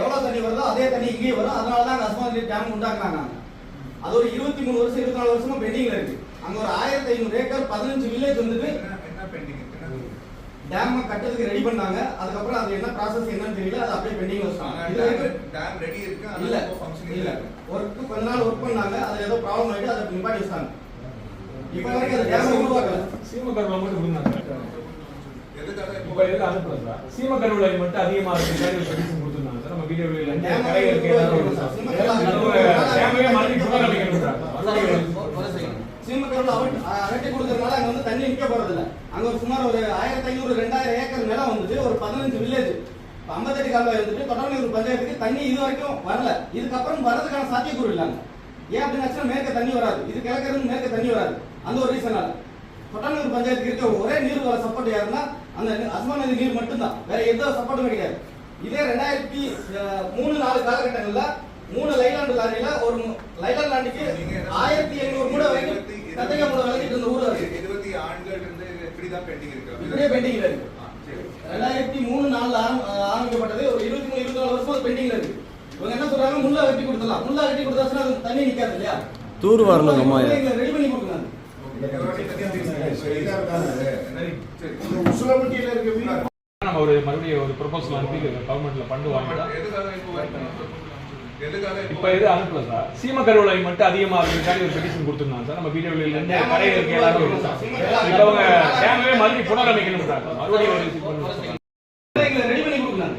எவ்வளவு தண்ணி வருதோ அதே தண்ணி இங்கேயே வரும். அதனாலதான் அஸ்மான் டேம் உண்டாக்குறாங்க. அது ஒரு 23 வருஷம் 24 வருஷமா பெண்டிங்ல இருக்கு. அங்க ஒரு 1500 ஏக்கர் 15 வில்லேஜ் வந்துட்டு டேம் கட்டதுக்கு ரெடி பண்ணாங்க. அதுக்கப்புறம் அது என்ன ப்ராசஸ் என்னன்னு தெரியல. அது அப்படியே பெண்டிங்ல வச்சாங்க. டேம் ரெடி இருக்கு. இல்ல ஃபங்க்ஷன் இல்ல. ஒர்க் கொஞ்ச நாள் ஒர்க் பண்ணாங்க. அது ஏதோ ப்ராப்ளம் ஆயிட்டு அதை நிப்பாட்டி வச்சாங்க. இப்போ வரைக்கும் அது டேம் உருவாக்கல. சீமக்கருவில மட்டும் விடுனாங்க. இப்போ எதுக்கு அனுப்பல சார்? சீமக்கருவில மட்டும் அதிகமா இருக்கு ஒரு பெட்டிஷன் கொடுத்துருந்தாங்க சார். நம்ம வீடியோல இல்ல கரை இருக்கு டேமே மாதிரி புகார் அளிக்கணும். சீமக்கருவில அரட்டி கொடுக்கறதுனால அங்க வந்து தண்ணி நிக்க போறது இல்ல. அங்க ஒரு சுமார் ஒரு 1500 2000 ஏக்கர் நிலம் வந்துட்டு ஒரு 15 வில்லேஜ் 58 கால்வாய் வந்துட்டு தொடர்ந்து பஞ்சாயத்துக்கு தண்ணி இது வரைக்கும் வரல. இதுக்கப்புறம் வரதுக்கான சாத்தியக்கூறு இல்ல. ஏன் அப்படின்னா மேற்க தண்ணி வராது. இது கிழக்கிருந்து மேற்க தண்ணி வராது. அந்த ஒரு ரீசனால கொட்டானூர் பஞ்சாயத்துக்கு இருக்க ஒரே நீர் வர சப்போர்ட் யாருன்னா அந்த அஸ்மான் நதி நீர் மட்டும்தான். வேற எந்த சப்போர்ட்டுமே கிடையாது. இதே 2003-4 காலகட்டங்கள்ல 3 லைலாண்ட் லாரியில ஒரு லைலாண்ட் லாண்டிக்கு 1500 மூட வரைக்கும் கத்திரிக்காய் மூட வரைக்கும் இருந்த ஊர் இருக்கு. 20 ஆண்டுகள் இருந்து இப்படிதான் பெண்டிங் இருக்கு. இப்படியே பெண்டிங்ல இருக்கு. 2003-4 ஆரம்பிக்கப்பட்டது. ஒரு 23-24 வருஷம் பெண்டிங்ல இருக்கு. இவங்க என்ன சொல்றாங்க, முள்ளா வெட்டி கொடுத்துடலாம். முள்ளா வெட்டி கொடுத்தாச்சுன்னா அது தண்ணி நிக்காது இல்லையா? தூர் வரணும். ரெடி பண்ணி கொடுக்குறாங்க. நம்ம ஒரு மறுபடியும் ஒரு ப்ரொபோசல் அனுப்பி கவர்மெண்ட்ல ஃபண்ட் வாங்கிட்டா இப்ப எது அனுப்பல சார். சீமக்கருவிலை மட்டும் அதிகமா இருக்கிறதுக்காக ஒரு பெட்டிஷன் கொடுத்துருந்தாங்க சார். நம்ம வீடியோல இருந்து கரையில் இருக்க எல்லாரும் இப்ப அவங்க டேமே மறுபடியும் புனரமைக்கணும் சார். மறுபடியும் ஒரு விசிட் பண்ணுவாங்க. ரெடி பண்ணி கொடுக்குறாங்க.